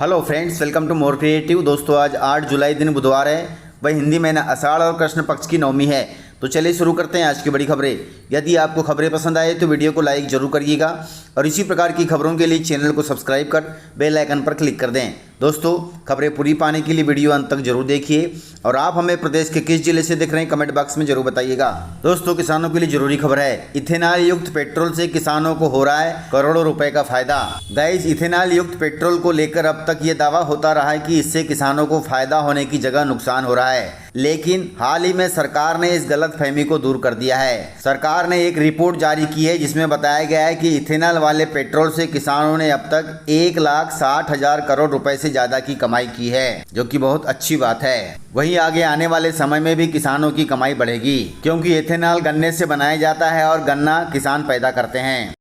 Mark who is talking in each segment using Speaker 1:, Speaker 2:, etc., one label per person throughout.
Speaker 1: Hello friends, welcome to more creative. दोस्तों, आज 8 जुलाई दिन बुधवार है। वही हिंदी महीना आषाढ़ और कृष्ण पक्ष की नवमी है। तो चलिए शुरू करते हैं आज की बड़ी खबरें। यदि आपको खबरें पसंद आए तो वीडियो को लाइक जरूर करिएगा और इसी प्रकार की खबरों के लिए चैनल को सब्सक्राइब कर बेल आइकन पर क्लिक कर दें। दोस्तों, खबरें पूरी पाने के लिए वीडियो अंत तक जरूर देखिए और आप हमें प्रदेश के किस जिले से देख रहे हैं कमेंट बॉक्स में जरूर बताइएगा। दोस्तों, किसानों के लिए जरूरी खबर है। इथेनॉल युक्त पेट्रोल से किसानों को हो रहा है करोड़ों रुपए का फायदा। गाइस, इथेनॉल युक्त पेट्रोल को लेकर अब तक ये दावा होता रहा है कि इससे किसानों को फायदा होने की जगह नुकसान हो रहा है, लेकिन हाल ही में सरकार ने इस गलतफहमी को दूर कर दिया है। सरकार ने एक रिपोर्ट जारी की है जिसमें बताया गया है कि इथेनॉल वाले पेट्रोल से किसानों ने अब तक 1,60,000 करोड़ रुपए से ज्यादा की कमाई की है, जो कि बहुत अच्छी बात है। वहीं आगे आने वाले समय में भी किसानों की कमाई बढ़ेगी, क्योंकि इथेनॉल गन्ने से बनाया जाता है और गन्ना किसान पैदा करते हैं।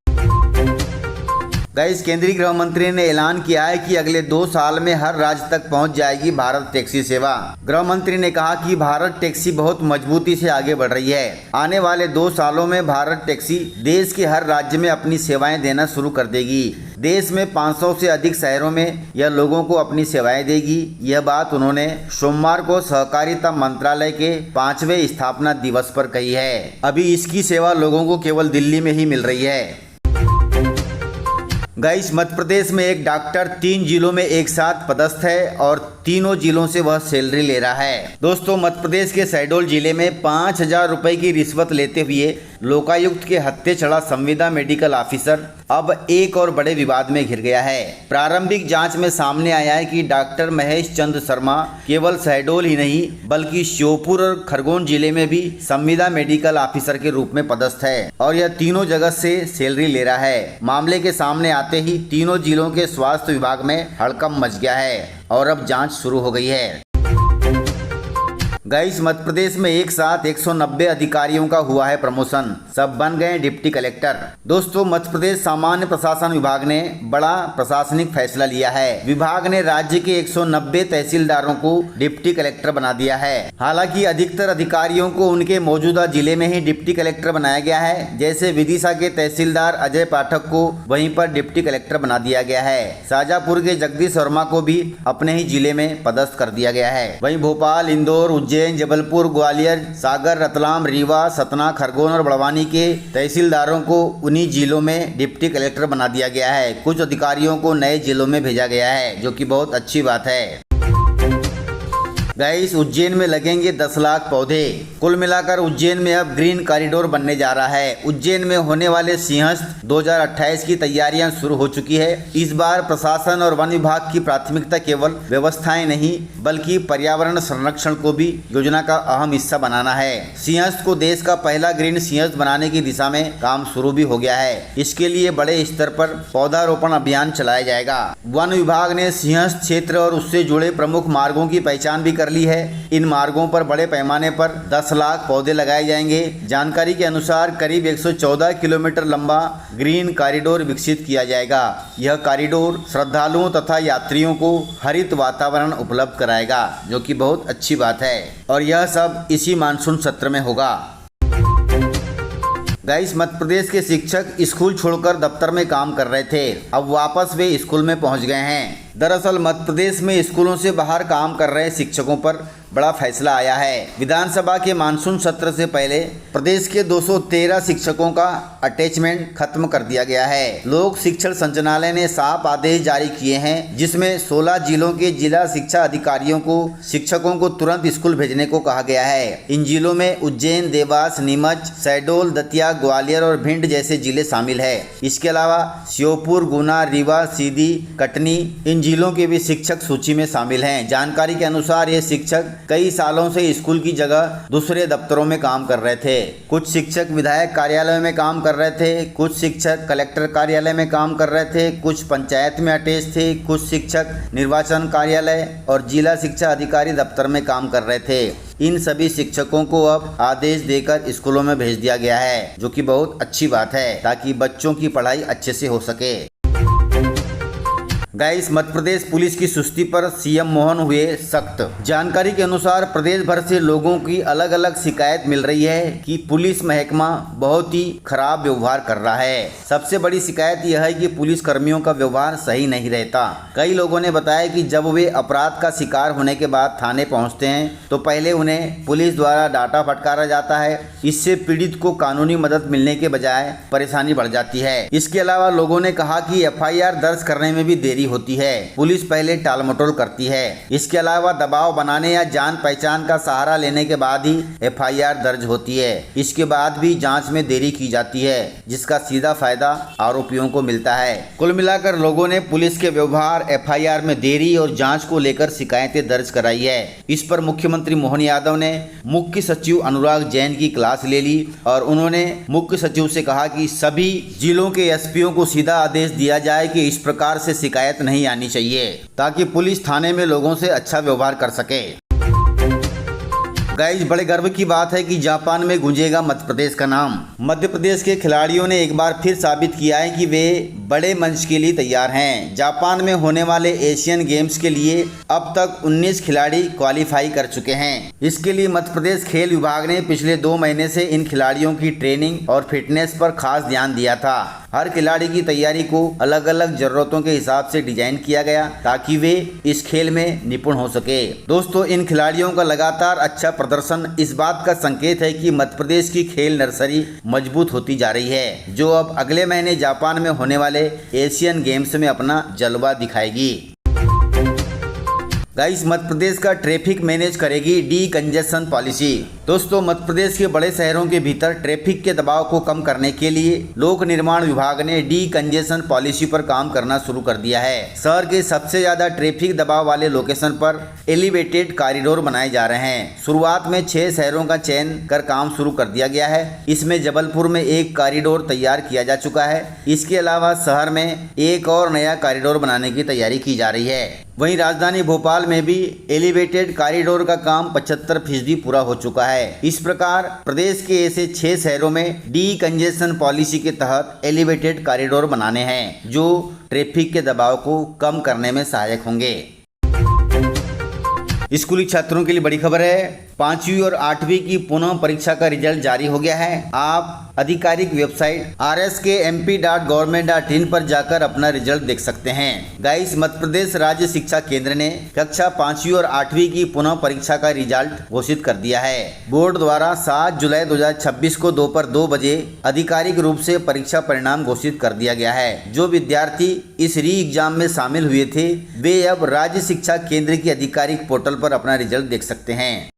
Speaker 1: गाइस, केंद्रीय गृह मंत्री ने ऐलान किया है कि अगले 2 साल में हर राज्य तक पहुंच जाएगी भारत टैक्सी सेवा। गृह मंत्री ने कहा कि भारत टैक्सी बहुत मजबूती से आगे बढ़ रही है। आने वाले 2 सालों में भारत टैक्सी देश के हर राज्य में अपनी सेवाएं देना शुरू कर देगी। देश में 500 से अधिक शहरों में यह लोगों को अपनी सेवाएं देगी। यह बात उन्होंने सोमवार को सहकारिता मंत्रालय के 5वें स्थापना दिवस पर कही है। अभी इसकी सेवा लोगों को केवल दिल्ली में ही मिल रही है। गाइस, मध्य प्रदेश में एक डॉक्टर 3 जिलों में एक साथ पदस्थ है और तीनों जिलों से वह सैलरी ले रहा है। दोस्तों, मध्य प्रदेश के शहडोल जिले में 5,000 रुपए की रिश्वत लेते हुए लोकायुक्त के हत्थे चढ़ा संविदा मेडिकल ऑफिसर अब एक और बड़े विवाद में घिर गया है। प्रारंभिक जांच में सामने आया है कि डॉक्टर महेश चंद्र शर्मा केवल शहडोल ही नहीं बल्कि श्योपुर और खरगोन जिले में भी संविदा मेडिकल ऑफिसर के रूप में पदस्थ है और यह तीनों जगह से सैलरी ले रहा है। मामले के सामने आते ही तीनों जिलों के स्वास्थ्य विभाग में हड़कंप मच गया है और अब जांच शुरू हो गई है। गाइस, मध्य प्रदेश में एक साथ 190 अधिकारियों का हुआ है प्रमोशन। सब बन गए डिप्टी कलेक्टर। दोस्तों, मध्य प्रदेश सामान्य प्रशासन विभाग ने बड़ा प्रशासनिक फैसला लिया है। विभाग ने राज्य के 190 तहसीलदारों को डिप्टी कलेक्टर बना दिया है। हालांकि अधिकतर अधिकारियों को उनके मौजूदा जिले में ही डिप्टी कलेक्टर बनाया गया है। जैसे विदिशा के तहसीलदार अजय पाठक को वहीं पर डिप्टी कलेक्टर बना दिया गया है। शाजापुर के जगदीश वर्मा को भी अपने ही जिले में पदस्थ कर दिया गया है। वहीं भोपाल, इंदौर, उज्जैन, जबलपुर, ग्वालियर, सागर, रतलाम, रीवा, सतना, खरगोन और बड़वानी के तहसीलदारों को उन्हीं जिलों में डिप्टी कलेक्टर बना दिया गया है। कुछ अधिकारियों को नए जिलों में भेजा गया है, जो कि बहुत अच्छी बात है। गाइस, उज्जैन में लगेंगे 10 लाख पौधे। कुल मिलाकर उज्जैन में अब ग्रीन कॉरिडोर बनने जा रहा है। उज्जैन में होने वाले सिंहस्थ 2028 की तैयारियां शुरू हो चुकी है। इस बार प्रशासन और वन विभाग की प्राथमिकता केवल व्यवस्थाएं नहीं बल्कि पर्यावरण संरक्षण को भी योजना का अहम हिस्सा बनाना है। सिंहस्थ को देश का पहला ग्रीन सिंहस्थ बनाने की दिशा में काम शुरू भी हो गया है। इसके लिए बड़े स्तर पर पौधारोपण अभियान चलाया जाएगा। वन विभाग ने सिंहस्थ क्षेत्र और उससे जुड़े प्रमुख मार्गों की पहचान भी कर ली है। इन मार्गों पर बड़े पैमाने पर 10 लाख पौधे लगाए जाएंगे। जानकारी के अनुसार करीब 114 किलोमीटर लंबा ग्रीन कॉरिडोर विकसित किया जाएगा। यह कॉरिडोर श्रद्धालुओं तथा यात्रियों को हरित वातावरण उपलब्ध कराएगा, जो कि बहुत अच्छी बात है और यह सब इसी मानसून सत्र में होगा। गाइस, मध्य प्रदेश के शिक्षक स्कूल छोड़कर दफ्तर में काम कर रहे थे। अब वापस वे स्कूल में पहुंच गए हैं। दरअसल मध्य प्रदेश में स्कूलों से बाहर काम कर रहे शिक्षकों पर बड़ा फैसला आया है। विधानसभा के मानसून सत्र से पहले प्रदेश के 213 शिक्षकों का अटैचमेंट खत्म कर दिया गया है। लोक शिक्षण संचालनालय ने साफ आदेश जारी किए हैं, जिसमें 16 जिलों के जिला शिक्षा अधिकारियों को शिक्षकों को तुरंत स्कूल भेजने को कहा गया है। इन जिलों में उज्जैन, देवास, नीमच, शहडोल, दतिया, ग्वालियर और भिंड जैसे जिले शामिल है। इसके अलावा श्योपुर, गुना, रीवा, सीधी, कटनी इन जिलों के भी शिक्षक सूची में शामिल हैं। जानकारी के अनुसार ये शिक्षक कई सालों से स्कूल की जगह दूसरे दफ्तरों में काम कर रहे थे। कुछ शिक्षक विधायक कार्यालय में काम कर रहे थे, कुछ शिक्षक कलेक्टर कार्यालय में काम कर रहे थे, कुछ पंचायत में अटैच थे, कुछ शिक्षक निर्वाचन कार्यालय और जिला शिक्षा अधिकारी दफ्तर में काम कर रहे थे। इन सभी शिक्षकों को अब आदेश देकर स्कूलों में भेज दिया गया है, जो कि बहुत अच्छी बात है, ताकि बच्चों की पढ़ाई अच्छे से हो सके। गाइस, मध्य प्रदेश पुलिस की सुस्ती पर सीएम मोहन हुए सख्त। जानकारी के अनुसार प्रदेश भर से लोगों की अलग अलग शिकायत मिल रही है कि पुलिस महकमा बहुत ही खराब व्यवहार कर रहा है। सबसे बड़ी शिकायत यह है कि पुलिस कर्मियों का व्यवहार सही नहीं रहता। कई लोगों ने बताया कि जब वे अपराध का शिकार होने के बाद थाने पहुंचते हैं तो पहले उन्हें पुलिस द्वारा डांटा फटकारा जाता है। इससे पीड़ित को कानूनी मदद मिलने के बजाय परेशानी बढ़ जाती है। इसके अलावा लोगों ने कहा कि एफआईआर दर्ज करने में भी देरी होती है। पुलिस पहले टालमटोल करती है। इसके अलावा दबाव बनाने या जान पहचान का सहारा लेने के बाद ही एफआईआर दर्ज होती है। इसके बाद भी जांच में देरी की जाती है, जिसका सीधा फायदा आरोपियों को मिलता है। कुल मिलाकर लोगों ने पुलिस के व्यवहार, एफआईआर में देरी और जांच को लेकर शिकायतें दर्ज कराई है। इस पर मुख्यमंत्री मोहन यादव ने मुख्य सचिव अनुराग जैन की क्लास ले ली और उन्होंने मुख्य सचिव से कहा कि सभी जिलों के एसपीओ को सीधा आदेश दिया जाए कि इस प्रकार से शिकायत नहीं आनी चाहिए, ताकि पुलिस थाने में लोगों से अच्छा व्यवहार कर सके। गाइस, बड़े गर्व की बात है कि जापान में गूंजेगा मध्य प्रदेश का नाम। मध्य प्रदेश के खिलाड़ियों ने एक बार फिर साबित किया है कि वे बड़े मंच के लिए तैयार हैं। जापान में होने वाले एशियन गेम्स के लिए अब तक 19 खिलाड़ी क्वालिफाई कर चुके हैं। इसके लिए मध्य प्रदेश खेल विभाग ने पिछले 2 महीने से इन खिलाड़ियों की ट्रेनिंग और फिटनेस पर खास ध्यान दिया था। हर खिलाड़ी की तैयारी को अलग अलग जरूरतों के हिसाब से डिजाइन किया गया ताकि वे इस खेल में निपुण हो सके। दोस्तों, इन खिलाड़ियों का लगातार अच्छा प्रदर्शन इस बात का संकेत है कि मध्य प्रदेश की खेल नर्सरी मजबूत होती जा रही है, जो अब अगले महीने जापान में होने वाले एशियन गेम्स में अपना जलवा दिखाएगी। गाइस, मध्य प्रदेश का ट्रैफिक मैनेज करेगी डी कंजेशन पॉलिसी। दोस्तों, मध्य प्रदेश के बड़े शहरों के भीतर ट्रैफिक के दबाव को कम करने के लिए लोक निर्माण विभाग ने डी कंजेशन पॉलिसी पर काम करना शुरू कर दिया है। शहर के सबसे ज्यादा ट्रैफिक दबाव वाले लोकेशन पर एलिवेटेड कॉरिडोर बनाए जा रहे हैं। शुरुआत में 6 शहरों का चयन कर काम शुरू कर दिया गया है। इसमें जबलपुर में एक कॉरिडोर तैयार किया जा चुका है। इसके अलावा शहर में एक और नया कॉरिडोर बनाने की तैयारी की जा रही है। वहीं राजधानी भोपाल में भी एलिवेटेड कॉरिडोर का काम 75% पूरा हो चुका है। इस प्रकार प्रदेश के ऐसे 6 शहरों में डी कंजेशन पॉलिसी के तहत एलिवेटेड कॉरिडोर बनाने हैं, जो ट्रैफिक के दबाव को कम करने में सहायक होंगे। स्कूली छात्रों के लिए बड़ी खबर है। 5वीं और 8वीं की पुनः परीक्षा का रिजल्ट जारी हो गया है। आप आधिकारिक वेबसाइट rskmp.government.in पर जाकर अपना रिजल्ट देख सकते हैं। गाइस, मध्य प्रदेश राज्य शिक्षा केंद्र ने कक्षा 5वीं और 8वीं की पुनः परीक्षा का रिजल्ट घोषित कर दिया है। बोर्ड द्वारा 7 जुलाई 2026 को दोपहर 2 बजे आधिकारिक रूप से परीक्षा परिणाम घोषित कर दिया गया है। जो विद्यार्थी इस री एग्जाम में शामिल हुए थे, वे अब राज्य शिक्षा केंद्र की आधिकारिक पोर्टल पर अपना रिजल्ट देख सकते हैं।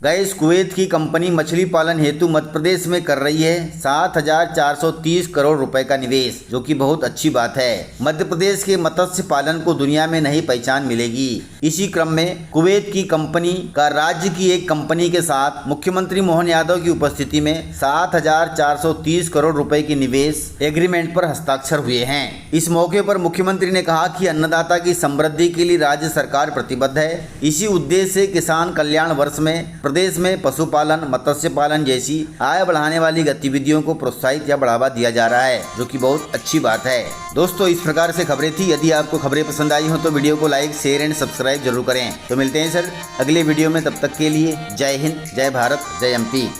Speaker 1: गाइस, कुवैत की कंपनी मछली पालन हेतु मध्य प्रदेश में कर रही है 7,430 करोड़ रुपए का निवेश, जो कि बहुत अच्छी बात है। मध्य प्रदेश के मत्स्य पालन को दुनिया में नई पहचान मिलेगी। इसी क्रम में कुवैत की कंपनी का राज्य की एक कंपनी के साथ मुख्यमंत्री मोहन यादव की उपस्थिति में 7,430 करोड़ रुपए की निवेश एग्रीमेंट पर हस्ताक्षर हुए हैं। इस मौके पर मुख्यमंत्री ने कहा कि अन्नदाता की समृद्धि के लिए राज्य सरकार प्रतिबद्ध है। इसी उद्देश्य से किसान कल्याण वर्ष में प्रदेश में पशुपालन, मत्स्य पालन जैसी आय बढ़ाने वाली गतिविधियों को प्रोत्साहित या बढ़ावा दिया जा रहा है, जो कि बहुत अच्छी बात है। दोस्तों, इस प्रकार से खबरें थी। यदि आपको खबरें पसंद आई हो तो वीडियो को लाइक, शेयर एंड सब्सक्राइब जरूर करें। तो मिलते हैं सर अगले वीडियो में। तब तक के लिए जय हिंद, जय भारत, जय एमपी।